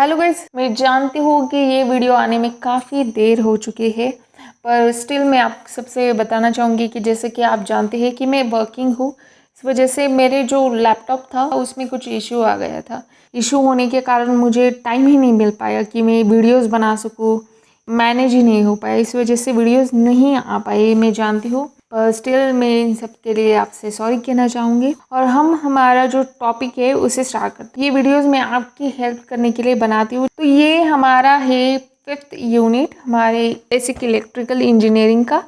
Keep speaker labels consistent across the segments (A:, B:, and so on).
A: Hello guys, मैं जानती हूँ कि ये वीडियो आने में काफ़ी देर हो चुकी है, पर स्टिल मैं आप सबसे बताना चाहूँगी कि जैसे कि आप जानते हैं कि मैं वर्किंग हूँ। इस वजह से मेरे जो लैपटॉप था उसमें कुछ इशू आ गया था। इशू होने के कारण मुझे टाइम ही नहीं मिल पाया कि मैं वीडियोज़ बना सकूँ, मैनेज ही नहीं हो पाया। इस वजह से वीडियोज़ नहीं आ पाई, मैं जानती हूँ, पर स्टिल मैं इन सब के लिए आपसे सॉरी कहना चाहूँगी। और हम हमारा जो टॉपिक है उसे स्टार्ट करते हैं। ये वीडियोस मैं आपकी हेल्प करने के लिए बनाती हूँ। तो ये हमारा है 5th यूनिट हमारे बेसिक इलेक्ट्रिकल इंजीनियरिंग का।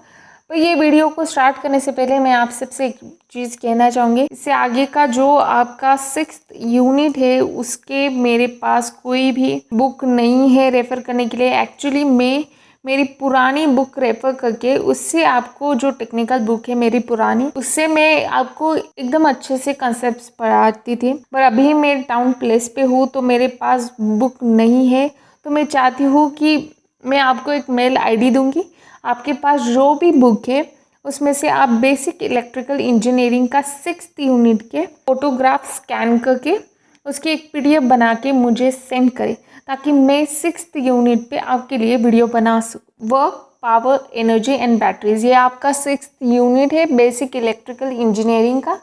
A: तो ये वीडियो को स्टार्ट करने से पहले मैं आप सबसे एक चीज़ कहना चाहूँगी, इससे आगे का जो आपका 6th यूनिट है उसके मेरे पास कोई भी बुक नहीं है रेफ़र करने के लिए। एक्चुअली मैं मेरी पुरानी बुक रेफर करके उससे आपको जो टेक्निकल बुक है मेरी पुरानी, उससे मैं आपको एकदम अच्छे से कंसेप्ट्स पढ़ाती थी। पर अभी मैं टाउन प्लेस पे हूँ तो मेरे पास बुक नहीं है। तो मैं चाहती हूँ कि मैं आपको एक मेल आईडी दूंगी, आपके पास जो भी बुक है उसमें से आप बेसिक इलेक्ट्रिकल इंजीनियरिंग का 6th यूनिट के फोटोग्राफ स्कैन करके उसकी एक पीडीएफ बना के मुझे सेंड करें, ताकि मैं 6th यूनिट पे आपके लिए वीडियो बना सकूँ। Work, power, energy and batteries, ये आपका 6th यूनिट है बेसिक इलेक्ट्रिकल इंजीनियरिंग का।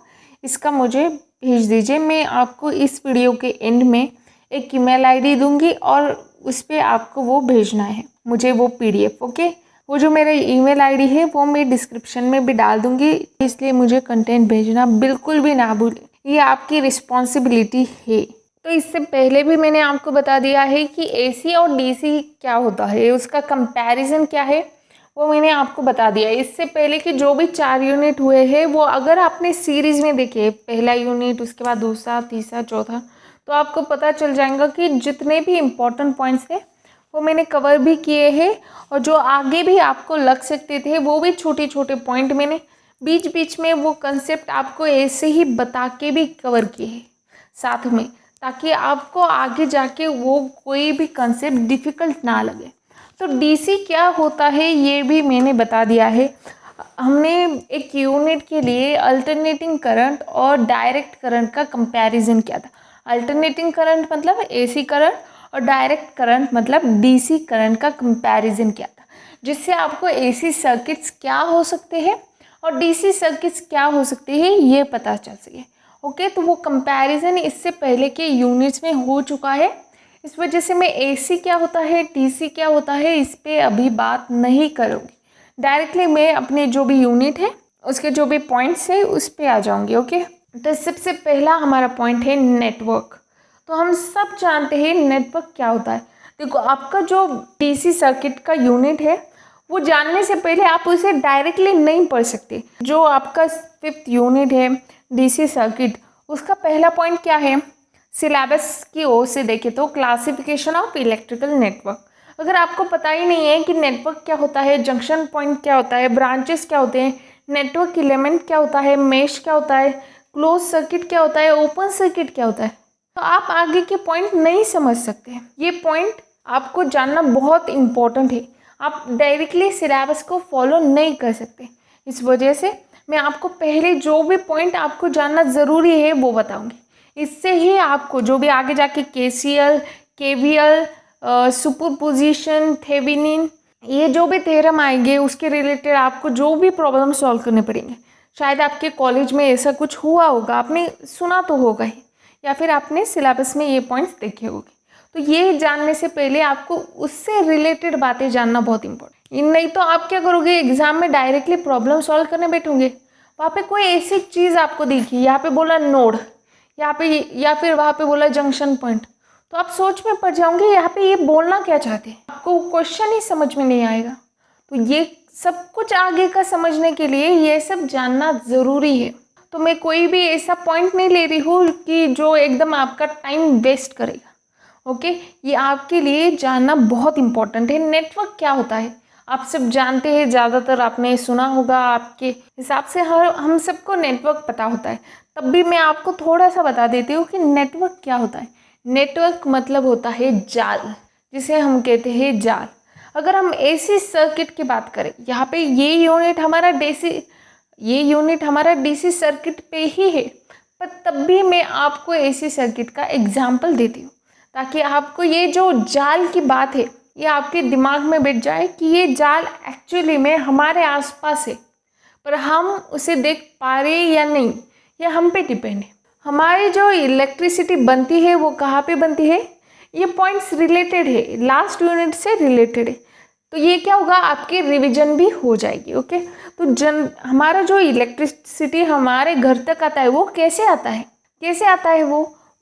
A: इसका मुझे भेज दीजिए। मैं आपको इस वीडियो के एंड में एक ईमेल आईडी दूंगी और उस पर आपको वो भेजना है मुझे वो पीडीएफ। ओके, वो जो मेरा ईमेल आईडी है वो मैं डिस्क्रिप्शन में भी डाल दूंगी, इसलिए मुझे कंटेंट भेजना बिल्कुल भी ना भूलें, ये आपकी रिस्पॉन्सिबिलिटी है। तो इससे पहले भी मैंने आपको बता दिया है कि एसी और डीसी क्या होता है, उसका कंपैरिजन क्या है वो मैंने आपको बता दिया। इससे पहले कि जो भी 4 यूनिट हुए हैं वो अगर आपने सीरीज में देखे, पहला यूनिट, उसके बाद दूसरा, तीसरा, चौथा, तो आपको पता चल जाएगा कि जितने भी इम्पोर्टेंट पॉइंट्स थे वो मैंने कवर भी किए हैं, और जो आगे भी आपको लग सकते थे वो भी छोटे छोटे पॉइंट मैंने बीच बीच में वो कंसेप्ट आपको ऐसे ही बता के भी कवर किए हैं साथ में, ताकि आपको आगे जाके वो कोई भी कंसेप्ट डिफ़िकल्ट ना लगे। तो डीसी क्या होता है ये भी मैंने बता दिया है। हमने एक यूनिट के लिए अल्टरनेटिंग करंट और डायरेक्ट करंट का कंपैरिजन किया था। अल्टरनेटिंग करंट मतलब एसी करंट और डायरेक्ट करंट मतलब डीसी करंट का कंपैरिजन किया था, जिससे आपको एसी सर्किट्स क्या हो सकते हैं और डीसी सर्किट्स क्या हो सकते हैं ये पता चल सके। ओके, तो वो कंपैरिजन इससे पहले के यूनिट्स में हो चुका है। इस वजह से मैं एसी क्या होता है, डीसी क्या होता है, इस पर अभी बात नहीं करूँगी। डायरेक्टली मैं अपने जो भी यूनिट है उसके जो भी पॉइंट्स है उस पर आ जाऊँगी। ओके, तो सबसे पहला हमारा पॉइंट है नेटवर्क। तो हम सब जानते हैं नेटवर्क क्या होता है। देखो, आपका जो डीसी सर्किट का यूनिट है वो जानने से पहले आप उसे डायरेक्टली नहीं पढ़ सकते। जो आपका 5th यूनिट है डीसी सर्किट, उसका पहला पॉइंट क्या है, सिलेबस की ओर से देखें तो क्लासिफिकेशन ऑफ इलेक्ट्रिकल नेटवर्क। अगर आपको पता ही नहीं है कि नेटवर्क क्या होता है, जंक्शन पॉइंट क्या होता है, ब्रांचेस क्या होते हैं, नेटवर्क एलिमेंट क्या होता है, मेश क्या होता है, क्लोज सर्किट क्या होता है, ओपन सर्किट क्या होता है, तो आप आगे के पॉइंट नहीं समझ सकते। ये पॉइंट आपको जानना बहुत इम्पोर्टेंट है। आप डायरेक्टली सिलेबस को फॉलो नहीं कर सकते। इस वजह से मैं आपको पहले जो भी पॉइंट आपको जानना ज़रूरी है वो बताऊंगी। इससे ही आपको जो भी आगे जाके केसीएल, केवीएल, सुपरपोजिशन, थेवेनिन, ये जो भी थ्योरम आएंगे उसके रिलेटेड आपको जो भी प्रॉब्लम सॉल्व करने पड़ेंगे। शायद आपके कॉलेज में ऐसा कुछ हुआ होगा, आपने सुना तो होगा ही, या फिर आपने सिलेबस में ये पॉइंट्स देखे होंगे। तो ये जानने से पहले आपको उससे रिलेटेड बातें जानना बहुत इंपॉर्टेंट। नहीं तो आप क्या करोगे, एग्जाम में डायरेक्टली प्रॉब्लम सॉल्व करने बैठोगे, वहाँ पे कोई ऐसी चीज़ आपको दिखी, यहाँ पे बोला नोड, यहाँ पे, या फिर वहाँ पे बोला जंक्शन पॉइंट, तो आप सोच में पड़ जाओगे यहाँ पे ये बोलना क्या चाहते हैं, आपको क्वेश्चन ही समझ में नहीं आएगा। तो ये सब कुछ आगे का समझने के लिए ये सब जानना ज़रूरी है। तो मैं कोई भी ऐसा पॉइंट नहीं ले रही हूँ कि जो एकदम आपका टाइम वेस्ट करेगा। ओके, ये आपके लिए जानना बहुत इंपॉर्टेंट है। नेटवर्क क्या होता है आप सब जानते हैं, ज़्यादातर आपने सुना होगा, आपके हिसाब से हम सबको नेटवर्क पता होता है। तब भी मैं आपको थोड़ा सा बता देती हूँ कि नेटवर्क क्या होता है। नेटवर्क मतलब होता है जाल, जिसे हम कहते हैं जाल। अगर हम एसी सर्किट की बात करें, यहाँ पे ये यूनिट हमारा डीसी सर्किट पे ही है, पर तब भी मैं आपको एसी सर्किट का एग्जाम्पल देती हूँ ताकि आपको ये जो जाल की बात है ये आपके दिमाग में बैठ जाए कि ये जाल एक्चुअली में हमारे आसपास है, पर हम उसे देख पा रहे हैं या नहीं, ये हम पे डिपेंड है। हमारी जो इलेक्ट्रिसिटी बनती है वो कहाँ पे बनती है, ये पॉइंट्स रिलेटेड है, लास्ट यूनिट से रिलेटेड है। तो ये क्या होगा, आपकी रिवीजन भी हो जाएगी। ओके, तो हमारा जो इलेक्ट्रिसिटी हमारे घर तक आता है वो कैसे आता है, कैसे आता है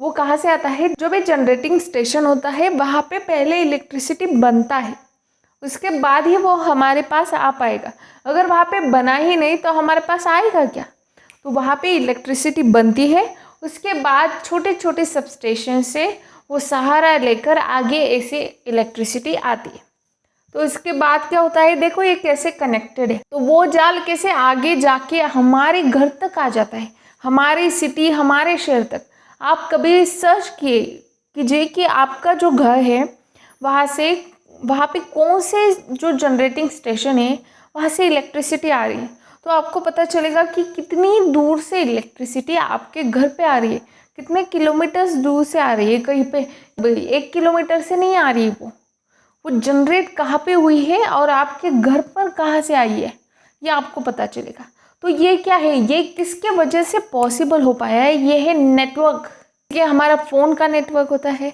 A: वो कहाँ से आता है, जो भी जनरेटिंग स्टेशन होता है वहाँ पे पहले इलेक्ट्रिसिटी बनता है, उसके बाद ही वो हमारे पास आ पाएगा। अगर वहाँ पे बना ही नहीं तो हमारे पास आएगा क्या। तो वहाँ पे इलेक्ट्रिसिटी बनती है, उसके बाद छोटे छोटे सबस्टेशन से वो सहारा लेकर आगे ऐसे इलेक्ट्रिसिटी आती है। तो इसके बाद क्या होता है, देखो ये कैसे कनेक्टेड है। तो वो जाल कैसे आगे जाके हमारे घर तक आ जाता है, हमारी सिटी, हमारे शहर तक। आप कभी सर्च कीजिए कि आपका जो घर है वहाँ पे कौन से जो जनरेटिंग स्टेशन है वहाँ से इलेक्ट्रिसिटी आ रही है, तो आपको पता चलेगा कि कितनी दूर से इलेक्ट्रिसिटी आपके घर पे आ रही है, कितने किलोमीटर्स दूर से आ रही है। कहीं पे 1 किलोमीटर से नहीं आ रही है, वो जनरेट कहाँ पे हुई है और आपके घर पर कहाँ से आई है, ये आपको पता चलेगा। तो ये क्या है, ये किसके वजह से पॉसिबल हो पाया है, ये है नेटवर्क। ये हमारा फ़ोन का नेटवर्क होता है,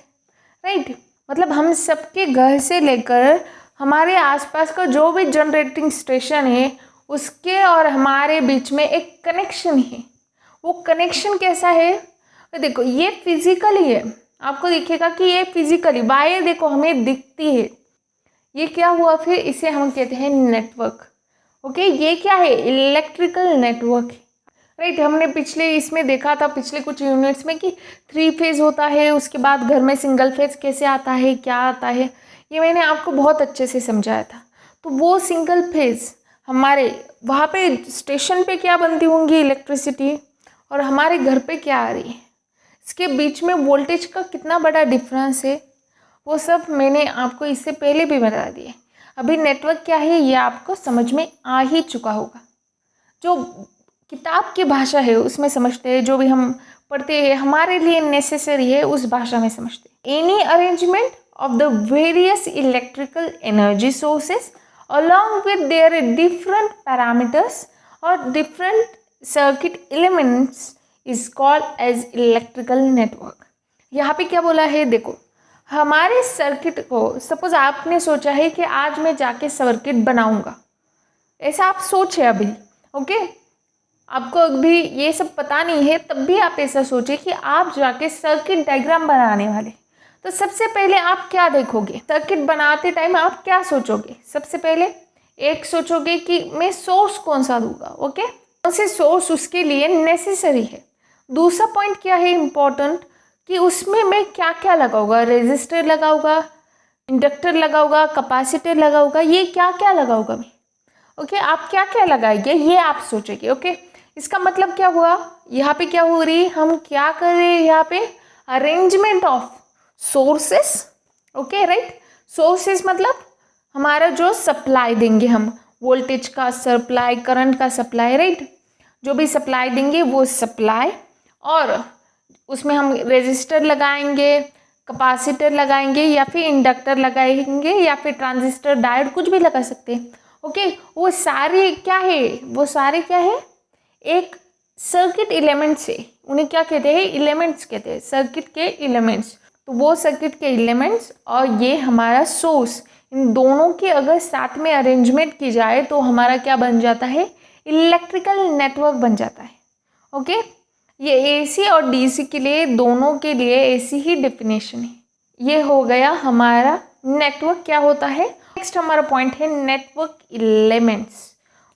A: राइट। मतलब हम सबके घर से लेकर हमारे आसपास का जो भी जनरेटिंग स्टेशन है उसके और हमारे बीच में एक कनेक्शन है। वो कनेक्शन कैसा है, देखो ये फिजिकली है, आपको दिखेगा कि ये फिजिकली वायर देखो हमें दिखती है, ये क्या हुआ फिर, इसे हम कहते हैं नेटवर्क। ओके, ये क्या है, इलेक्ट्रिकल नेटवर्क, राइट। हमने पिछले इसमें देखा था, पिछले कुछ यूनिट्स में, कि 3 फेज़ होता है, उसके बाद घर में सिंगल फेज़ कैसे आता है, क्या आता है, ये मैंने आपको बहुत अच्छे से समझाया था। तो वो सिंगल फेज़ हमारे वहाँ पे स्टेशन पे क्या बनती होंगी इलेक्ट्रिसिटी, और हमारे घर पे क्या आ रही है, इसके बीच में वोल्टेज का कितना बड़ा डिफरेंस है, वो सब मैंने आपको इससे पहले भी बता दिए। अभी नेटवर्क क्या है ये आपको समझ में आ ही चुका होगा। जो किताब की भाषा है उसमें समझते हैं, जो भी हम पढ़ते हैं हमारे लिए नेसेसरी है उस भाषा में समझते हैं। Any arrangement of the various electrical energy sources along with their different parameters or different circuit elements is called as electrical network। यहाँ पे क्या बोला है, देखो हमारे सर्किट को, सपोज आपने सोचा है कि आज मैं जाके सर्किट बनाऊंगा, ऐसा आप सोचे अभी, ओके, आपको अभी ये सब पता नहीं है, तब भी आप ऐसा सोचे कि आप जाके सर्किट डायग्राम बनाने वाले। तो सबसे पहले आप क्या देखोगे, सर्किट बनाते टाइम आप क्या सोचोगे, सबसे पहले एक सोचोगे कि मैं सोर्स कौन सा दूंगा, ओके, कौन से सोर्स उसके लिए नेसेसरी है। दूसरा पॉइंट क्या है इम्पोर्टेंट, कि उसमें मैं क्या क्या लगाऊंगा, रेजिस्टर लगाऊंगा, इंडक्टर लगाऊंगा, कैपेसिटर लगाऊंगा, ये क्या क्या लगाऊंगा मैं, ओके। आप क्या क्या लगाएंगे ये आप सोचेंगे, ओके। इसका मतलब क्या हुआ, यहाँ पे क्या हो रही है, हम क्या कर रहे हैं यहाँ पे, arrangement of sources, okay, right. Sources मतलब हमारा जो सप्लाई देंगे हम, वोल्टेज का सप्लाई, करंट का सप्लाई, राइट, जो भी सप्लाई देंगे वो सप्लाई, और उसमें हम रेजिस्टर लगाएंगे, कैपेसिटर लगाएंगे, या फिर इंडक्टर लगाएंगे, या फिर ट्रांजिस्टर, डायोड, कुछ भी लगा सकते हैं, ओके। वो सारे क्या है, वो सारे क्या है, एक सर्किट एलिमेंट्स है, उन्हें क्या कहते हैं, एलिमेंट्स कहते हैं, सर्किट के एलिमेंट्स। तो वो सर्किट के एलिमेंट्स और ये हमारा सोर्स, इन दोनों की अगर साथ में अरेंजमेंट की जाए तो हमारा क्या बन जाता है, इलेक्ट्रिकल नेटवर्क बन जाता है, ओके। ये एसी और डीसी के लिए, दोनों के लिए ऐसी ही डेफिनेशन है। ये हो गया हमारा नेटवर्क क्या होता है। नेक्स्ट हमारा पॉइंट है नेटवर्क एलिमेंट्स,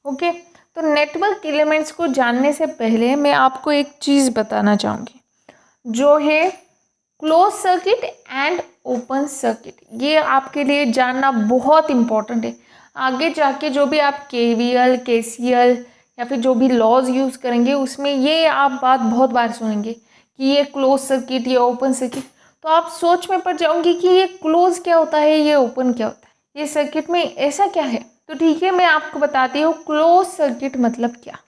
A: ओके। तो नेटवर्क एलिमेंट्स को जानने से पहले मैं आपको एक चीज़ बताना चाहूँगी, जो है close circuit and open circuit. ये आपके लिए जानना बहुत इम्पॉर्टेंट है। आगे जाके जो भी आप केवीएल, केसीएल या फिर जो भी लॉज यूज़ करेंगे उसमें ये आप बात बहुत बार सुनेंगे कि ये क्लोज सर्किट, ये ओपन सर्किट। तो आप सोच में पड़ जाओगे कि ये क्लोज क्या होता है, ये ओपन क्या होता है, ये सर्किट में ऐसा क्या है। तो ठीक है, मैं आपको बताती हूँ क्लोज सर्किट मतलब क्या।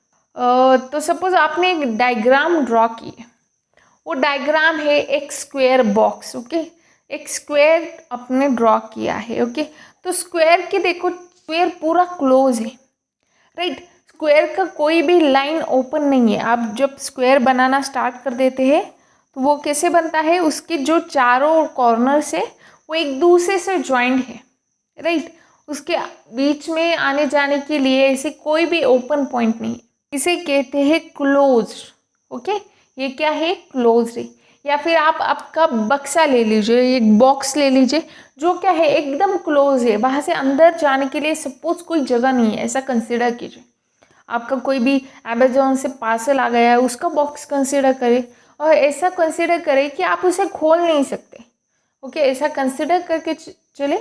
A: तो सपोज आपने एक डायग्राम ड्रॉ की है, वो डायग्राम है एक स्क्वायर बॉक्स, ओके। एक स्क्वायर अपने ड्रॉ किया है। ओके, तो स्क्वायर की देखो, स्क्वायर पूरा क्लोज है, राइट। स्क्वायर का कोई भी लाइन ओपन नहीं है। आप जब स्क्वायर बनाना स्टार्ट कर देते हैं तो वो कैसे बनता है, उसके जो चारों कॉर्नर्स है वो एक दूसरे से ज्वाइंट है, राइट। उसके बीच में आने जाने के लिए ऐसे कोई भी ओपन पॉइंट नहीं है, इसे कहते हैं क्लोज। ओके, ये क्या है, क्लोज है। या फिर आप आपका बक्सा ले लीजिए, एक बॉक्स ले लीजिए जो क्या है एकदम क्लोज है, वहाँ से अंदर जाने के लिए सपोज कोई जगह नहीं है, ऐसा कंसिडर कीजिए। आपका कोई भी अमेजोन से पार्सल आ गया है, उसका बॉक्स कंसिडर करें और ऐसा कंसिडर करें कि आप उसे खोल नहीं सकते। ओके, ऐसा कंसिडर करके चले।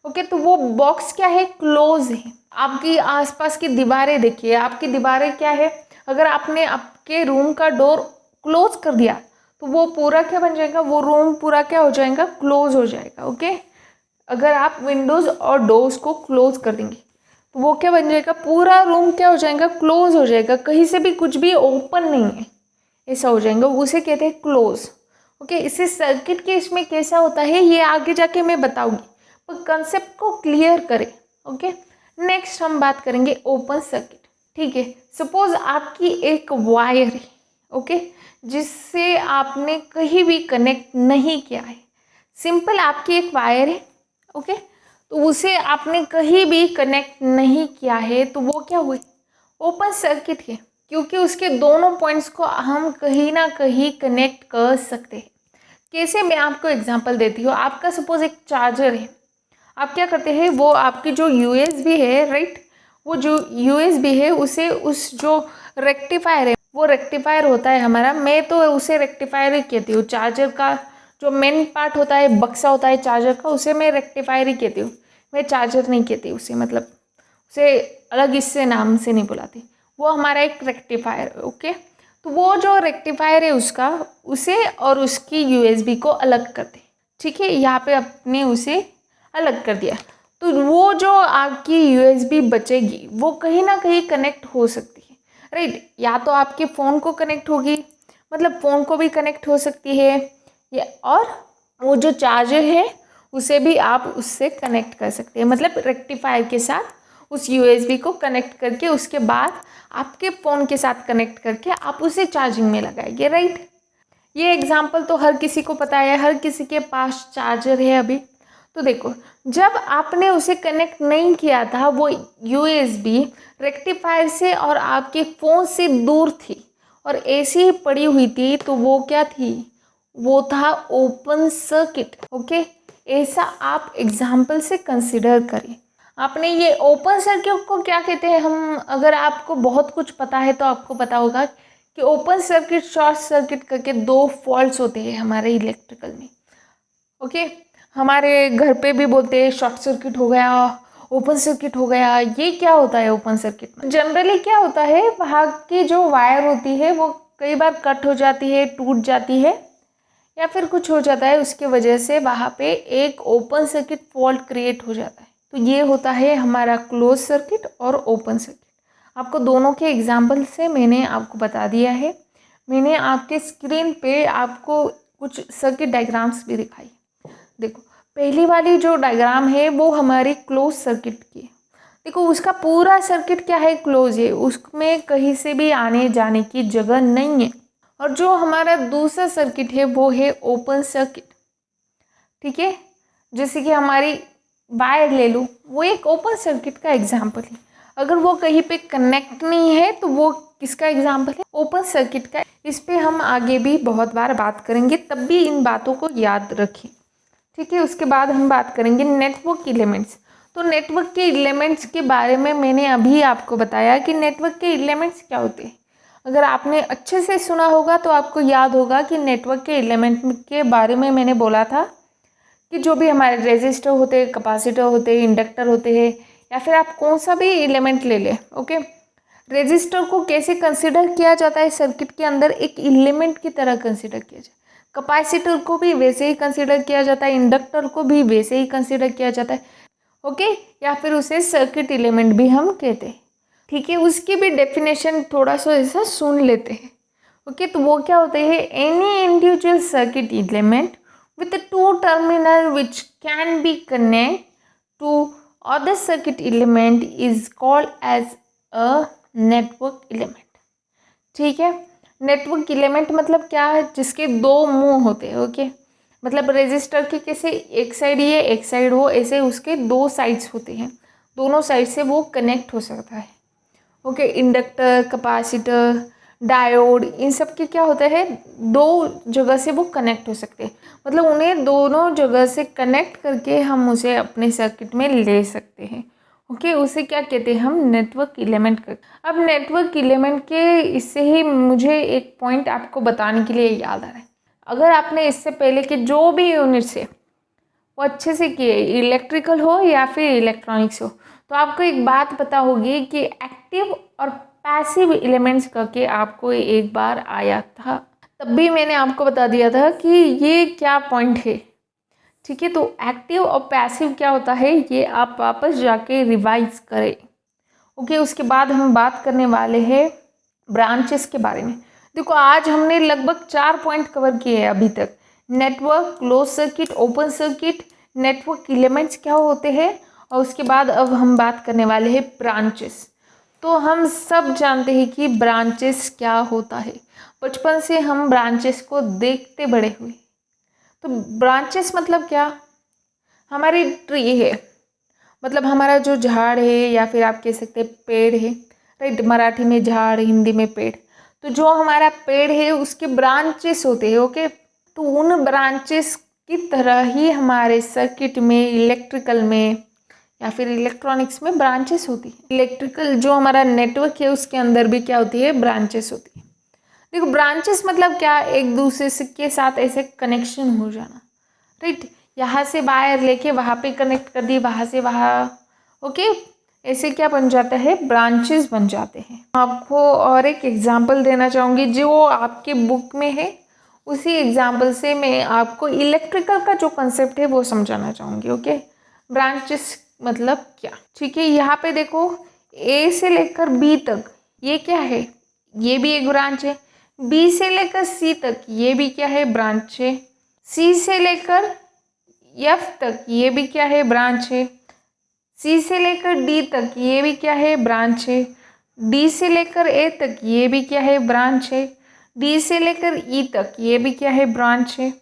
A: ओके, तो वो बॉक्स क्या है, क्लोज है। आपकी आसपास की दीवारें देखिए, आपकी दीवारें क्या है, अगर आपने आपके रूम का डोर क्लोज कर दिया तो वो पूरा क्या बन जाएगा, वो रूम पूरा क्या हो जाएगा, क्लोज हो जाएगा। ओके, अगर आप विंडोज़ और डोर्स को क्लोज कर देंगे तो वो क्या बन जाएगा, पूरा रूम क्या हो जाएगा, क्लोज हो जाएगा, कहीं से भी कुछ भी ओपन नहीं है, ऐसा हो जाएगा, उसे कहते हैं क्लोज। ओके, इसे सर्किट के इसमें कैसा होता है ये आगे जाके मैं बताऊंगी, पर कंसेप्ट को क्लियर करें। ओके, नेक्स्ट हम बात करेंगे ओपन सर्किट। ठीक है, सपोज आपकी एक वायर है, ओके, जिससे आपने कहीं भी कनेक्ट नहीं किया है। सिंपल आपकी एक वायर है, ओके, तो उसे आपने कहीं भी कनेक्ट नहीं किया है तो वो क्या हुई, ओपन सर्किट है, क्योंकि उसके दोनों पॉइंट्स को हम कहीं ना कहीं कनेक्ट कर सकते हैं। कैसे, मैं आपको एग्जांपल देती हूँ। आपका सपोज एक चार्जर है, आप क्या करते हैं, वो आपकी जो यूएसबी है, राइट, वो जो यूएसबी है उसे उस जो रेक्टिफायर है, वो रेक्टिफायर होता है हमारा, मैं तो उसे रेक्टिफायर ही कहती हूँ। चार्जर का जो मेन पार्ट होता है, बक्सा होता है चार्जर का, उसे मैं रेक्टिफायर ही कहती हूँ, मैं चार्जर नहीं कहती उसे, मतलब उसे अलग इससे नाम से नहीं बुलाती, वो हमारा एक रेक्टिफायर है। ओके, तो वो जो रेक्टिफायर है उसका, उसे और उसकी यूएसबी को अलग कर दे। ठीक है, यहाँ पे अपने उसे अलग कर दिया, तो वो जो आपकी यूएसबी बचेगी वो कहीं ना कहीं कनेक्ट हो सकती है, राइट। या तो आपके फ़ोन को कनेक्ट होगी, मतलब फ़ोन को भी कनेक्ट हो सकती है, या और वो जो चार्जर है उसे भी आप उससे कनेक्ट कर सकते हैं, मतलब रेक्टिफायर के साथ उस यूएसबी को कनेक्ट करके उसके बाद आपके फ़ोन के साथ कनेक्ट करके आप उसे चार्जिंग में लगाएंगे, राइट। ये एग्जाम्पल तो हर किसी को पता है, हर किसी के पास चार्जर है अभी। तो देखो, जब आपने उसे कनेक्ट नहीं किया था, वो यूएसबी रेक्टिफायर से और आपके फ़ोन से दूर थी और ऐसी ही पड़ी हुई थी, तो वो क्या थी, वो था ओपन सर्किट। ओके, ऐसा आप एग्जाम्पल से कंसिडर करें। आपने ये ओपन सर्किट को क्या कहते हैं, हम अगर आपको बहुत कुछ पता है तो आपको पता होगा कि ओपन सर्किट, शॉर्ट सर्किट करके दो फॉल्ट्स होते हैं हमारे इलेक्ट्रिकल में। ओके, हमारे घर पे भी बोलते हैं शॉर्ट सर्किट हो गया, ओपन सर्किट हो गया। ये क्या होता है ओपन सर्किट में, जनरली क्या होता है, वहाँ की जो वायर होती है वो कई बार कट हो जाती है, टूट जाती है, या फिर कुछ हो जाता है, उसके वजह से वहाँ पे एक ओपन सर्किट फॉल्ट क्रिएट हो जाता है। तो ये होता है हमारा क्लोज सर्किट और ओपन सर्किट। आपको दोनों के एग्जाम्पल से मैंने आपको बता दिया है। मैंने आपके स्क्रीन पे आपको कुछ सर्किट डायग्राम्स भी दिखाई। देखो, पहली वाली जो डायग्राम है वो हमारी क्लोज सर्किट की है। देखो, उसका पूरा सर्किट क्या है, क्लोज है, उसमें कहीं से भी आने जाने की जगह नहीं है। और जो हमारा दूसरा सर्किट है वो है ओपन सर्किट। ठीक है, जैसे कि हमारी वायर ले लो, वो एक ओपन सर्किट का एग्जाम्पल है। अगर वो कहीं पे कनेक्ट नहीं है तो वो किसका एग्जाम्पल है, ओपन सर्किट का। इस पे हम आगे भी बहुत बार बात करेंगे, तब भी इन बातों को याद रखें। ठीक है, उसके बाद हम बात करेंगे नेटवर्क एलिमेंट्स। तो नेटवर्क के एलिमेंट्स के बारे में मैंने अभी आपको बताया कि नेटवर्क के एलिमेंट्स क्या होते हैं। अगर आपने अच्छे से सुना होगा तो आपको याद होगा कि नेटवर्क के एलिमेंट के बारे में मैंने बोला था कि जो भी हमारे रेजिस्टर होते हैं, कैपेसिटर होते हैं, इंडक्टर होते हैं, या फिर आप कौन सा भी एलिमेंट ले लें। ओके, रेजिस्टर को कैसे कंसिडर किया जाता है सर्किट के अंदर, एक एलिमेंट की तरह कंसिडर किया जाए। कैपेसिटर को भी वैसे ही कंसिडर किया जाता है, इंडक्टर को भी वैसे ही कंसिडर किया जाता है। ओके, या फिर उसे सर्किट एलिमेंट भी हम कहते हैं। ठीक है, उसकी भी डेफिनेशन थोड़ा सा ऐसा सुन लेते हैं। ओके, तो वो क्या होते हैं, any individual circuit element with the two terminal which can be connect to other circuit element is called as a network element। ठीक है, नेटवर्क एलिमेंट मतलब क्या है, जिसके दो मुंह होते हैं। ओके, मतलब रेजिस्टर के कैसे एक साइड ये एक साइड वो, ऐसे उसके दो साइड्स होते हैं, दोनों साइड से वो कनेक्ट हो सकता है। ओके, इंडक्टर, कैपेसिटर, डायोड, इन सब के क्या होता है, दो जगह से वो कनेक्ट हो सकते हैं, मतलब उन्हें दोनों जगह से कनेक्ट करके हम उसे अपने सर्किट में ले सकते हैं। ओके, उसे क्या कहते हैं हम, नेटवर्क एलिमेंट कर। अब नेटवर्क एलिमेंट के इससे ही मुझे एक पॉइंट आपको बताने के लिए याद आ रहा है। अगर आपने इससे पहले के जो भी यूनिट्स है वो अच्छे से किए, इलेक्ट्रिकल हो या फिर इलेक्ट्रॉनिक्स हो, तो आपको एक बात पता होगी कि एक्टिव और पैसिव एलिमेंट्स करके आपको एक बार आया था, तब भी मैंने आपको बता दिया था कि ये क्या पॉइंट है। ठीक है, तो एक्टिव और पैसिव क्या होता है ये आप वापस जाके रिवाइज करें। ओके, उसके बाद हम बात करने वाले हैं ब्रांचेस के बारे में। देखो, आज हमने लगभग 4 पॉइंट कवर किए हैं अभी तक। Network, close circuit, open circuit, network elements क्या होते हैं, और उसके बाद अब हम बात करने वाले हैं ब्रांचेस। तो हम सब जानते हैं कि ब्रांचेस क्या होता है, बचपन से हम ब्रांचेस को देखते बड़े हुए। तो ब्रांचेस मतलब क्या, हमारी ट्री है, मतलब हमारा जो झाड़ है, या फिर आप कह सकते हैं पेड़ है, राइट। मराठी में झाड़, हिंदी में पेड़। तो जो हमारा पेड़ है उसके ब्रांचेस होते हैं। ओके, तो उन ब्रांचेस की तरह ही हमारे सर्किट में, इलेक्ट्रिकल में या फिर इलेक्ट्रॉनिक्स में ब्रांचेस होती है। इलेक्ट्रिकल जो हमारा नेटवर्क है उसके अंदर भी क्या होती है, ब्रांचेस होती है। देखो, ब्रांचेस मतलब क्या, एक दूसरे से के साथ ऐसे कनेक्शन हो जाना, राइट। यहाँ से वायर लेके वहाँ पे कनेक्ट कर दी, वहाँ से वहाँ। ओके, ऐसे क्या बन जाता है, ब्रांचेस बन जाते हैं। आपको और एक एग्जांपल देना चाहूँगी जो आपके बुक में है, उसी एग्जांपल से मैं आपको इलेक्ट्रिकल का जो कंसेप्ट है वो समझाना चाहूँगी। ओके, ब्रांचेस मतलब क्या, ठीक है। यहाँ पे देखो, ए से लेकर बी तक ये क्या है, ये भी एक ब्रांच है। बी से लेकर सी तक ये भी क्या है, ब्रांच है। सी से लेकर एफ तक ये भी क्या है, ब्रांच है। सी से लेकर डी तक ये भी क्या है, ब्रांच है। डी से लेकर ए तक ये भी क्या है, ब्रांच है। डी से लेकर ई तक ये भी क्या है, ब्रांच है।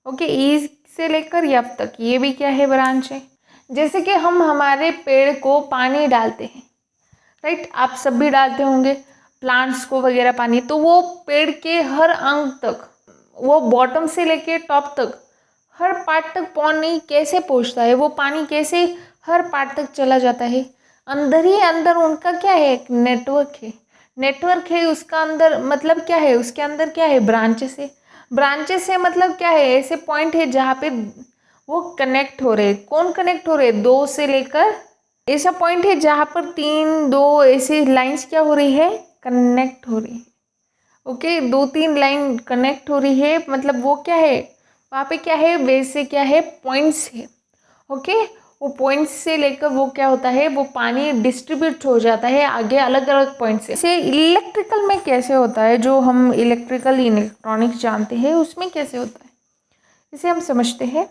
A: ओके, ई से लेकर एफ तक ये भी क्या है, ब्रांच है। जैसे कि हम हमारे पेड़ को पानी डालते हैं, राइट, आप सब भी डालते होंगे प्लांट्स को वगैरह पानी, तो वो पेड़ के हर अंग तक, वो बॉटम से लेके टॉप तक हर पार्ट तक पानी कैसे पहुंचता है, वो पानी कैसे हर पार्ट तक चला जाता है, अंदर ही अंदर उनका क्या है, एक नेटवर्क है। नेटवर्क है उसका अंदर, मतलब क्या है, उसके अंदर क्या है, ब्रांचेस है। ब्रांचेस है मतलब क्या है, ऐसे पॉइंट है जहाँ पे वो कनेक्ट हो रहे। कौन कनेक्ट हो रहे, दो से लेकर, ऐसा पॉइंट है जहाँ पर तीन, दो ऐसी लाइंस क्या हो रही है, कनेक्ट हो रही है। ओके, दो तीन लाइन कनेक्ट हो रही है, मतलब वो क्या है, वहाँ पे क्या है, वैसे क्या है, पॉइंट्स है। ओके, वो पॉइंट्स से लेकर वो क्या होता है, वो पानी डिस्ट्रीब्यूट हो जाता है आगे अलग अलग पॉइंट से। जैसे इलेक्ट्रिकल में कैसे होता है, जो हम इलेक्ट्रिकल इलेक्ट्रॉनिक्स जानते हैं उसमें कैसे होता है, इसे हम समझते हैं।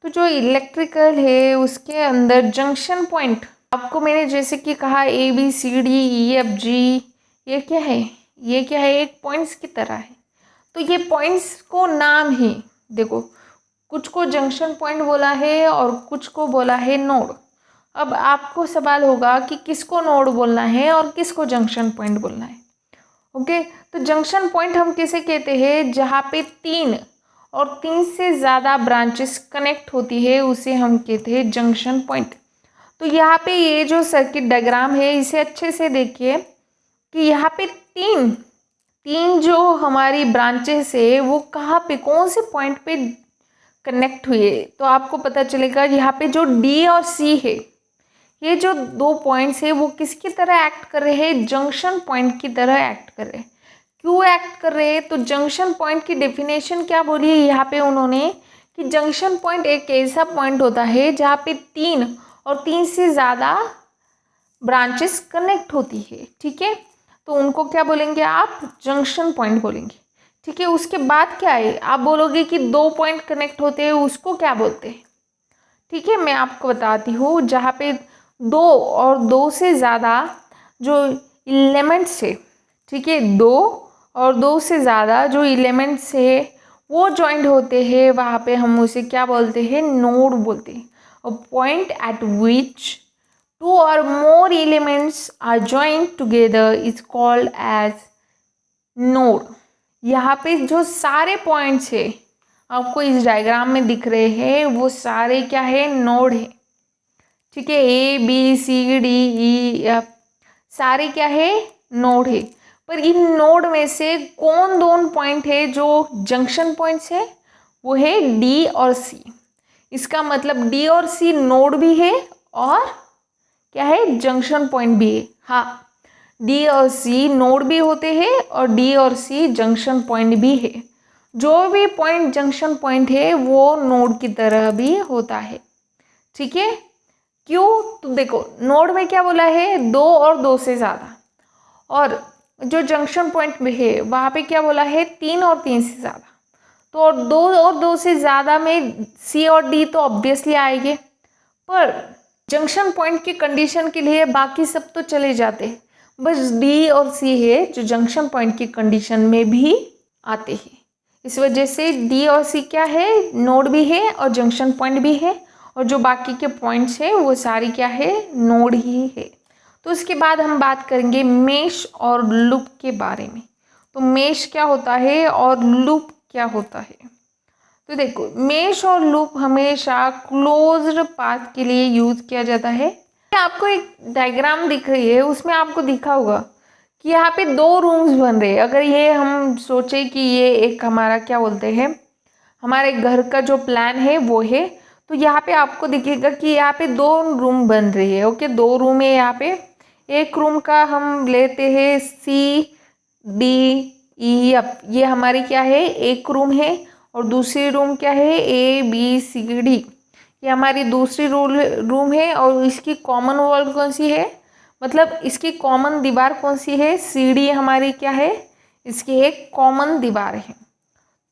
A: तो जो इलेक्ट्रिकल है उसके अंदर जंक्शन पॉइंट, आपको मैंने जैसे कि कहा A B C D E F G, ये क्या है, ये क्या है, एक पॉइंट्स की तरह है। तो ये पॉइंट्स को नाम ही, देखो, कुछ को जंक्शन पॉइंट बोला है और कुछ को बोला है नोड। अब आपको सवाल होगा कि किसको नोड बोलना है और किसको जंक्शन पॉइंट बोलना है। ओके, तो जंक्शन पॉइंट हम किसे कहते हैं, जहाँ पे तीन और तीन से ज़्यादा ब्रांचेस कनेक्ट होती है उसे हम कहते हैं जंक्शन पॉइंट। तो यहाँ पे ये जो सर्किट डायग्राम है इसे अच्छे से देखिए कि यहाँ पे तीन तीन जो हमारी ब्रांचेस है वो कहाँ पे, कौन से पॉइंट पे कनेक्ट हुए, तो आपको पता चलेगा यहाँ पे जो डी और सी है, ये जो दो पॉइंट्स है वो किसकी तरह एक्ट कर रहे हैं, जंक्शन पॉइंट की तरह एक्ट कर रहे हैं। क्यों एक्ट कर रहे हैं, तो जंक्शन पॉइंट की डेफिनेशन क्या बोली है यहाँ पे उन्होंने, कि जंक्शन पॉइंट एक ऐसा पॉइंट होता है जहाँ पे तीन और तीन से ज़्यादा ब्रांचेस कनेक्ट होती है। ठीक है, तो उनको क्या बोलेंगे आप, जंक्शन पॉइंट बोलेंगे। ठीक है, उसके बाद क्या है, आप बोलोगे कि 2 पॉइंट कनेक्ट होते हैं, उसको क्या बोलते हैं? ठीक है, मैं आपको बताती हूँ। जहाँ पे 2 और 2 से ज़्यादा जो एलिमेंट्स है, ठीक है, 2 और 2 से ज़्यादा जो एलिमेंट्स है वो जॉइंट होते हैं, वहाँ पे हम उसे क्या बोलते हैं? नोड बोलते हैं। A point eight which 2 or more elements are joined together is called as node। यहाँ पे जो सारे पॉइंट्स है आपको इस डायग्राम में दिख रहे हैं, वो सारे क्या है? नोड है। ठीक है, A B C D E F सारे क्या है? नोड है। पर इन नोड में से कौन दोनों पॉइंट है जो जंक्शन पॉइंट्स है? वो है डी और सी। इसका मतलब डी और सी नोड भी है और क्या है? जंक्शन पॉइंट भी है। हाँ, डी और सी नोड भी होते हैं और डी और सी जंक्शन पॉइंट भी है। जो भी पॉइंट जंक्शन पॉइंट है वो नोड की तरह भी होता है। ठीक है, क्यों? तो देखो, नोड में क्या बोला है? 2 और 2 से ज़्यादा, और जो जंक्शन पॉइंट में है वहाँ पे क्या बोला है? 3 और 3 से ज़्यादा। तो 2 और 2 से ज़्यादा में सी और डी तो ऑब्वियसली आएंगे, पर जंक्शन पॉइंट की कंडीशन के लिए बाकी सब तो चले जाते हैं, बस डी और सी है जो जंक्शन पॉइंट की कंडीशन में भी आते हैं। इस वजह से डी और सी क्या है? नोड भी है और जंक्शन पॉइंट भी है, और जो बाकी के पॉइंट्स है वो सारी क्या है? नोड ही है। तो उसके बाद हम बात करेंगे मेश और लूप के बारे में। तो मेश क्या होता है और लूप क्या होता है? तो देखो, मेश और लूप हमेशा क्लोज्ड पाथ के लिए यूज किया जाता है। आपको एक डायग्राम दिख रही है, उसमें आपको दिखा होगा कि यहाँ पे 2 रूम्स बन रहे हैं। अगर ये हम सोचे कि ये एक हमारा क्या बोलते हैं, हमारे घर का जो प्लान है वो है, तो यहाँ पे आपको दिखेगा कि यहाँ पे 2 रूम बन रही है। ओके, 2 रूम है यहाँ पे। एक रूम का हम लेते हैं सी डी ई एफ, ये हमारी क्या है? एक रूम है। और दूसरी रूम क्या है? ए बी सी डी, ये हमारी दूसरी रूम है। और इसकी कॉमन वॉल कौन सी है? मतलब इसकी कॉमन दीवार कौन सी है? सी डी हमारी क्या है? इसकी एक कॉमन दीवार है।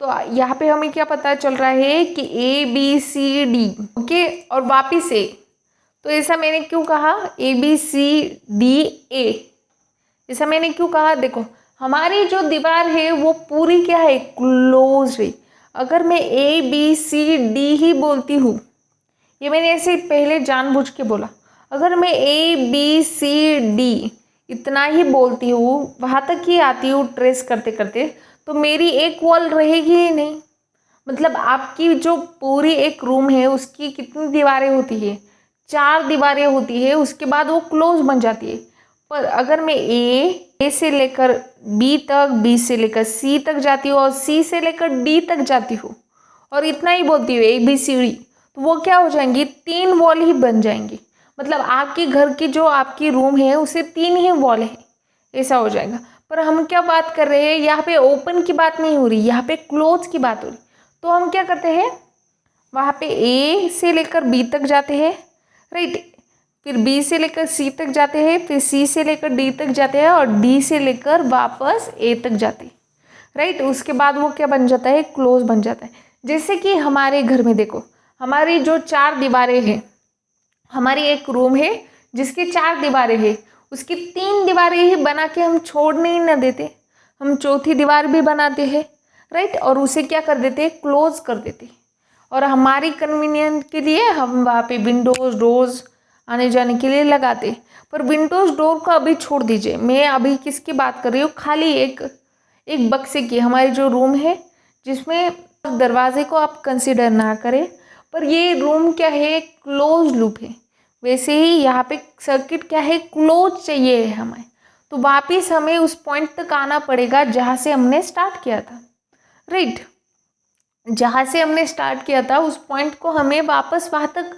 A: तो यहाँ पे हमें क्या पता चल रहा है कि A B C D, okay. और वापिस ए, तो ऐसा मैंने क्यों कहा? A B C D A, ऐसा मैंने क्यों कहा? देखो, हमारी जो दीवार है वो पूरी क्या है? क्लोज है। अगर मैं ए बी सी डी ही बोलती हूँ, ये मैंने ऐसे पहले जानबूझ के बोला, अगर मैं ए बी सी डी इतना ही बोलती हूँ, वहाँ तक ही आती हूँ ट्रेस करते करते, तो मेरी एक वॉल रहेगी ही नहीं। मतलब आपकी जो पूरी एक रूम है उसकी कितनी दीवारें होती है? 4 दीवारें होती है, उसके बाद वो क्लोज बन जाती है। पर अगर मैं ए से लेकर बी तक, बी से लेकर सी तक जाती हूँ और सी से लेकर डी तक जाती हूँ और इतना ही बोलती हूँ ए बी सी डी, तो वो क्या हो जाएंगी? 3 वॉल ही बन जाएंगी। मतलब आपके घर की जो आपकी रूम है उसे 3 ही वॉल है, ऐसा हो जाएगा। पर हम क्या बात कर रहे हैं? यहाँ पे ओपन की बात नहीं हो रही, यहाँ पे क्लोज की बात हो रही। तो हम क्या करते हैं? वहाँ पे ए से लेकर बी तक जाते हैं, राइट, फिर बी से लेकर सी तक जाते हैं, फिर सी से लेकर डी तक जाते हैं और डी से लेकर वापस ए तक जाते हैं, राइट। उसके बाद वो क्या बन जाता है? क्लोज बन जाता है। जैसे कि हमारे घर में देखो, हमारी जो 4 दीवारें हैं, हमारी एक रूम है जिसकी 4 दीवारें हैं, उसकी 3 दीवारें ही बना के हम छोड़ने ही न देते, हम चौथी दीवार भी बनाते हैं, राइट, और उसे क्या कर देते? क्लोज कर देते। और हमारी कन्वीनियंट के लिए हम वहाँ पे विंडोज डोर्स आने जाने के लिए लगाते। पर विंडोज डोर को अभी छोड़ दीजिए, मैं अभी किसकी बात कर रही हूँ? खाली एक बक्से की, हमारी जो रूम है जिसमें दरवाजे को आप कंसिडर ना करें, पर ये रूम क्या है? क्लोज लूप है। वैसे ही यहाँ पे सर्किट क्या है? क्लोज चाहिए है हमें। तो वापिस हमें उस पॉइंट तक आना पड़ेगा जहाँ से हमने स्टार्ट किया था, राइट। जहाँ से हमने स्टार्ट किया था उस पॉइंट को हमें वापस वहाँ तक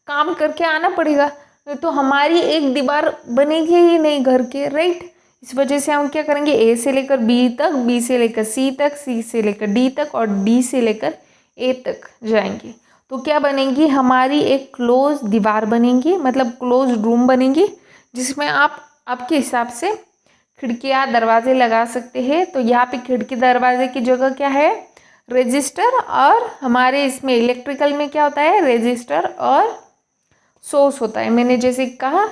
A: काम करके आना पड़ेगा, तो हमारी एक दीवार बनेगी ही नहीं घर के, राइट। इस वजह से हम क्या करेंगे? ए से लेकर बी तक, बी से लेकर सी तक, सी से लेकर डी तक और डी से लेकर ए तक जाएंगे। तो क्या बनेगी? हमारी एक क्लोज दीवार बनेगी, मतलब क्लोज रूम बनेगी, जिसमें आप आपके हिसाब से खिड़कियाँ दरवाजे लगा सकते हैं। तो यहाँ पे खिड़की दरवाजे की जगह क्या है, रजिस्टर, और हमारे इसमें इलेक्ट्रिकल में क्या होता है, रजिस्टर और सोर्स होता है। मैंने जैसे कहा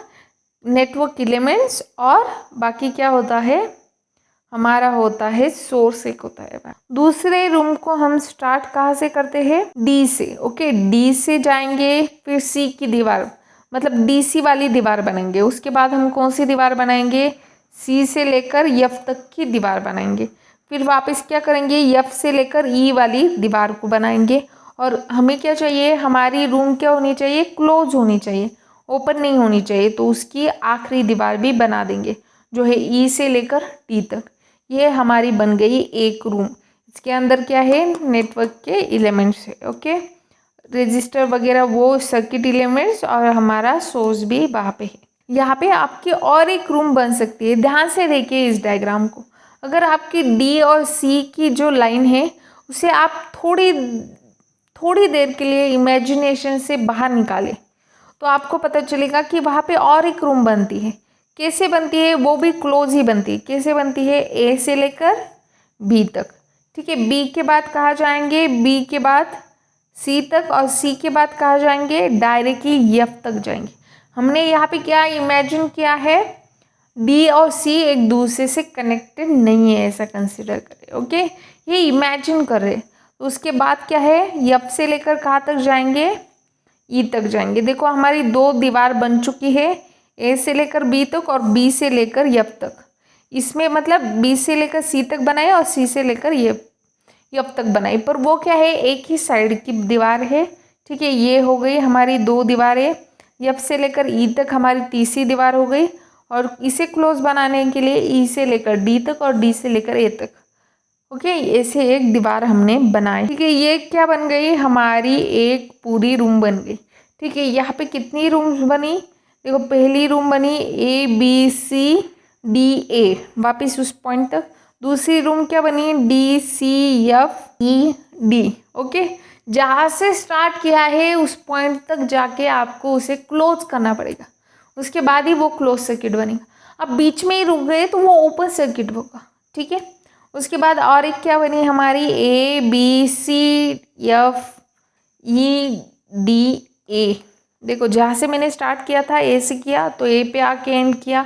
A: नेटवर्क एलिमेंट्स, और बाकी क्या होता है, हमारा होता है सोर्स एक होता है। दूसरे रूम को हम स्टार्ट कहाँ से करते हैं, डी से। ओके, डी से जाएंगे, फिर सी की दीवार, मतलब डीसी वाली दीवार बनाएंगे। उसके बाद हम कौन सी दीवार बनाएंगे, सी से लेकर एफ तक की दीवार बनाएंगे। फिर वापस क्या करेंगे, एफ से लेकर ई वाली दीवार को बनाएंगे। और हमें क्या चाहिए, हमारी रूम क्या होनी चाहिए, क्लोज होनी चाहिए, ओपन नहीं होनी चाहिए। तो उसकी आखिरी दीवार भी बना देंगे जो है ई से लेकर टी तक। ये हमारी बन गई एक रूम। इसके अंदर क्या है, नेटवर्क के एलिमेंट्स है। ओके, रजिस्टर वगैरह वो सर्किट एलिमेंट्स, और हमारा सोर्स भी वहाँ पे है। यहाँ पे आपकी और एक रूम बन सकती है। ध्यान से देखिए इस डायग्राम को। अगर आपकी डी और सी की जो लाइन है उसे आप थोड़ी देर के लिए इमेजिनेशन से बाहर निकालें तो आपको पता चलेगा कि वहाँ पे और एक रूम बनती है। कैसे बनती है, वो भी क्लोज ही बनती है। कैसे बनती है, ए से लेकर बी तक। ठीक है, बी के बाद कहाँ जाएंगे, बी के बाद सी तक, और सी के बाद कहाँ जाएंगे, डायरेक्टली एफ तक जाएंगे। हमने यहाँ पे क्या इमेजिन किया है, डी और सी एक दूसरे से कनेक्टेड नहीं है, ऐसा कंसिडर करें। ओके, ये इमेजिन कर रहे। तो उसके बाद क्या है, एफ से लेकर कहाँ तक जाएंगे, ई तक जाएंगे। देखो हमारी दो दीवार बन चुकी है, ए से लेकर बी तक और बी से लेकर एफ तक। इसमें मतलब बी से लेकर सी तक बनाए और सी से लेकर एफ तक बनाई, पर वो क्या है, एक ही साइड की दीवार है। ठीक है, ये हो गई हमारी दो दीवारें। एफ से लेकर ई तक हमारी तीसरी दीवार हो गई, और इसे क्लोज बनाने के लिए ई से लेकर डी तक और डी से लेकर ए तक। ओके, ऐसे एक दीवार हमने बनाई। ठीक है, ये क्या बन गई, हमारी एक पूरी रूम बन गई। ठीक है, यहाँ पे कितनी रूम्स बनी, देखो पहली रूम बनी ए बी सी डी ए, वापिस उस पॉइंट तक। दूसरी रूम क्या बनी, D C F E D. Okay, जहाँ से स्टार्ट किया है उस पॉइंट तक जाके आपको उसे क्लोज करना पड़ेगा, उसके बाद ही वो क्लोज सर्किट बनेगा। अब बीच में ही रुक गए तो वो ओपन सर्किट होगा। ठीक है, उसके बाद और एक क्या बनी हमारी, A B C F E D A. देखो जहाँ से मैंने स्टार्ट किया था ए से किया तो ए पे आके एंड किया,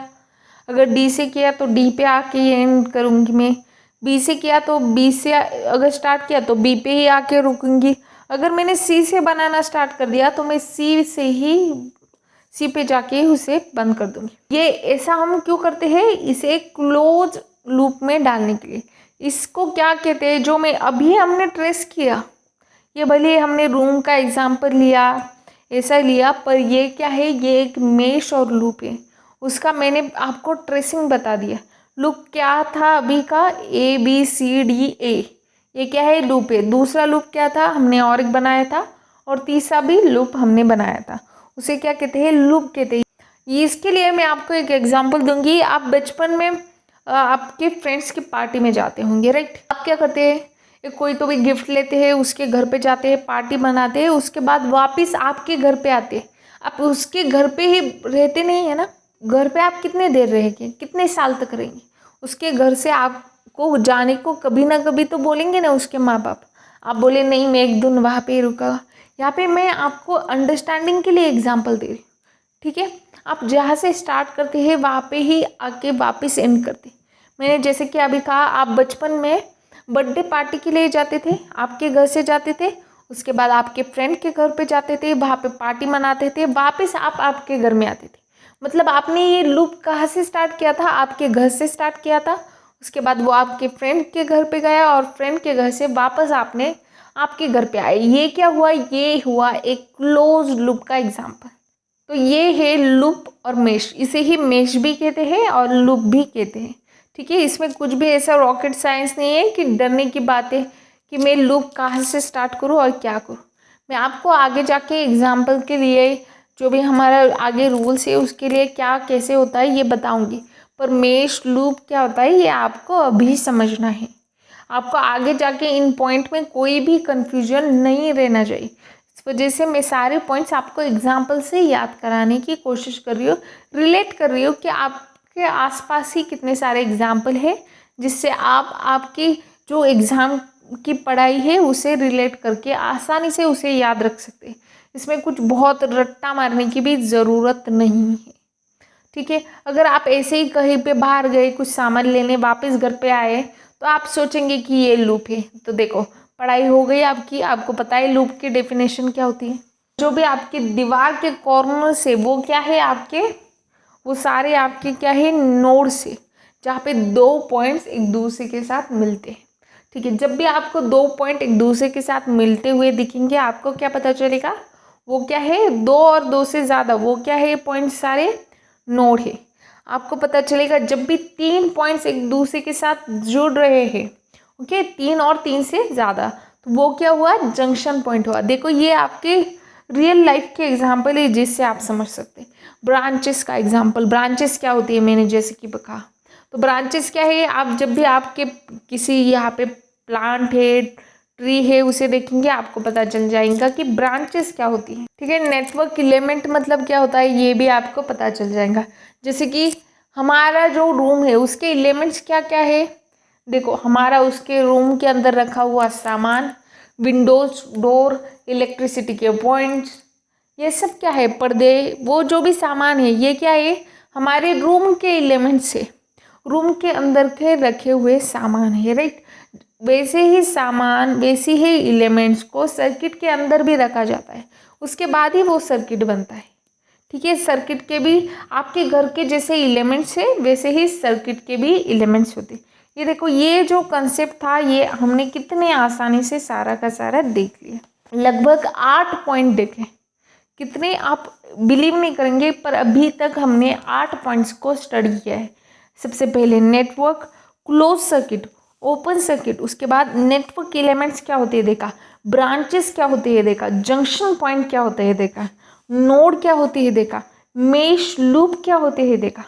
A: अगर डी से किया तो डी पे आके एंड करूँगी मैं, बी से किया तो बी से अगर स्टार्ट किया तो बी पे ही आके रुकूंगी। अगर मैंने सी से बनाना स्टार्ट कर दिया तो मैं सी पे जाके उसे बंद कर दूंगी। ये ऐसा हम क्यों करते हैं, इसे क्लोज लूप में डालने के लिए। इसको क्या कहते हैं, जो मैं अभी हमने ट्रेस किया, ये भले हमने रूम का एग्जाम्पल लिया, ऐसा लिया, पर ये क्या है, ये एक मेश और लूप है। उसका मैंने आपको ट्रेसिंग बता दिया। लूप क्या था अभी का, ए बी सी डी ए, ये क्या है, लूप है। दूसरा लूप क्या था, हमने और एक बनाया था, और तीसरा भी लूप हमने बनाया था, उसे क्या कहते हैं, लूप कहते हैं। इसके लिए मैं आपको एक एग्जांपल दूंगी। आप बचपन में आपके फ्रेंड्स की पार्टी में जाते होंगे, राइट। आप क्या करते हैं, कोई तो भी गिफ्ट लेते हैं, उसके घर पे जाते हैं, पार्टी मनाते हैं, उसके बाद वापस आपके घर पे आते हैं। आप उसके घर पे ही रहते नहीं है ना, घर पे आप कितने देर रहेंगे, कितने साल तक रहेंगे। उसके घर से आपको जाने को कभी ना कभी तो बोलेंगे ना उसके माँ बाप। आप बोले नहीं मैं एक दिन वहाँ पे रुका। यहाँ पे मैं आपको अंडरस्टैंडिंग के लिए एग्जाम्पल दे रही हूँ। ठीक है, आप जहाँ से स्टार्ट करते हैं वहाँ पे ही आके वापस एंड करते। मैंने जैसे कि अभी कहा, आप बचपन में बर्थडे पार्टी के लिए जाते थे, आपके घर से जाते थे, उसके बाद आपके फ्रेंड के घर पे जाते थे, वहाँ पे पार्टी मनाते थे, वापस आप आपके घर में आते थे। मतलब आपने ये लूप कहाँ से स्टार्ट किया था, आपके घर से स्टार्ट किया था, उसके बाद वो आपके फ्रेंड के घर पे गया, और फ्रेंड के घर से वापस आपने आपके घर पे आए। ये क्या हुआ, ये हुआ एक क्लोज लूप का एग्जाम्पल। तो ये है लूप और मेश, इसे ही मेश भी कहते हैं और लूप भी कहते हैं। ठीक है, इसमें कुछ भी ऐसा रॉकेट साइंस नहीं है कि डरने की बात है कि मैं लूप कहाँ से स्टार्ट करूँ और क्या करूँ। मैं आपको आगे जाके एग्जाम्पल के लिए जो भी हमारा आगे रूल्स है उसके लिए क्या कैसे होता है ये बताऊँगी, पर मेश लूप क्या होता है ये आपको अभी समझना है। आपको आगे जाके इन पॉइंट में कोई भी कन्फ्यूजन नहीं रहना चाहिए। इस वजह से मैं सारे पॉइंट्स आपको एग्जाम्पल से याद कराने की कोशिश कर रही हूँ, रिलेट कर रही हूँ कि आप के आसपास ही कितने सारे एग्जाम्पल है जिससे आप आपकी जो एग्ज़ाम की पढ़ाई है उसे रिलेट करके आसानी से उसे याद रख सकते हैं। इसमें कुछ बहुत रट्टा मारने की भी ज़रूरत नहीं है, ठीक है। अगर आप ऐसे ही कहीं पे बाहर गए कुछ सामान लेने, वापस घर पे आए, तो आप सोचेंगे कि ये लूप है। तो देखो पढ़ाई हो गई आपकी, आपको पता है लूप की डेफिनेशन क्या होती है। जो भी आपकी दीवार के कॉर्नर से वो क्या है आपके, वो सारे आपके क्या है नोड से, जहाँ पे दो पॉइंट्स एक दूसरे के साथ मिलते हैं, ठीक है। जब भी आपको दो पॉइंट एक दूसरे के साथ मिलते हुए दिखेंगे, आपको क्या पता चलेगा, वो क्या है, दो और दो से ज़्यादा, वो क्या है पॉइंट सारे नोड है। आपको पता चलेगा जब भी तीन पॉइंट्स एक दूसरे के साथ जुड़ रहे हैं, ओके, तीन और तीन से ज़्यादा, तो वो क्या हुआ, जंक्शन पॉइंट हुआ। देखो ये आपके रियल लाइफ के एग्जाम्पल है जिससे आप समझ सकते हैं। ब्रांचेस का एग्जाम्पल, ब्रांचेस क्या होती है मैंने जैसे कि कहा, तो ब्रांचेस क्या है, आप जब भी आपके किसी यहाँ पे प्लांट है, ट्री है, उसे देखेंगे आपको पता चल जाएगा कि ब्रांचेस क्या होती है, ठीक है। नेटवर्क एलिमेंट मतलब क्या होता है ये भी आपको पता चल जाएगा। जैसे कि हमारा जो रूम है उसके एलिमेंट्स क्या क्या है, देखो हमारा उसके रूम के अंदर रखा हुआ सामान, विंडोज, डोर, इलेक्ट्रिसिटी के पॉइंट्स, ये सब क्या है, पर्दे, वो जो भी सामान है ये क्या है, हमारे रूम के एलिमेंट्स है, रूम के अंदर के रखे हुए सामान है, राइट। वैसे ही सामान, वैसे ही एलिमेंट्स को सर्किट के अंदर भी रखा जाता है, उसके बाद ही वो सर्किट बनता है, ठीक है। सर्किट के भी आपके घर के जैसे एलिमेंट्स है वैसे ही सर्किट के भी एलिमेंट्स होते हैं। ये देखो ये जो कंसेप्ट था ये हमने कितने आसानी से सारा का सारा देख लिया। लगभग 8 पॉइंट देखे, कितने आप बिलीव नहीं करेंगे पर अभी तक हमने 8 पॉइंट्स को स्टडी किया है। सबसे पहले network, close circuit, open circuit, उसके बाद नेटवर्क एलिमेंट्स क्या होते हैं देखा, ब्रांचेस क्या होते हैं देखा, जंक्शन पॉइंट क्या होते हैं देखा, नोड क्या होती है देखा, मेश लूप क्या होते हैं देखा।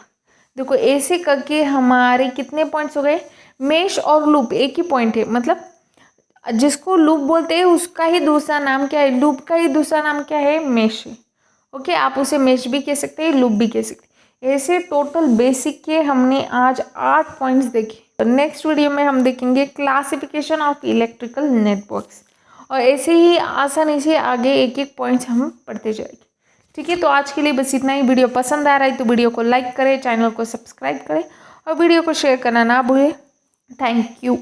A: देखो ऐसे करके हमारे कितने पॉइंट्स हो गए, मेश और लूप एक ही पॉइंट है, मतलब जिसको लूप बोलते हैं उसका ही दूसरा नाम क्या है, लूप का ही दूसरा नाम क्या है, मेश है, ओके। आप उसे मेश भी कह सकते हैं, लूप भी कह सकते हैं। ऐसे टोटल बेसिक के हमने आज 8 पॉइंट्स देखे। नेक्स्ट वीडियो में हम देखेंगे क्लासिफिकेशन ऑफ इलेक्ट्रिकल नेटवर्क्स, और ऐसे ही आसानी से आगे एक एक पॉइंट्स हम पढ़ते जाएंगे, ठीक है। तो आज के लिए बस इतना ही। वीडियो पसंद आ रहा है तो वीडियो को लाइक करें, चैनल को सब्सक्राइब करें और वीडियो को शेयर करना ना भूलें। Thank you.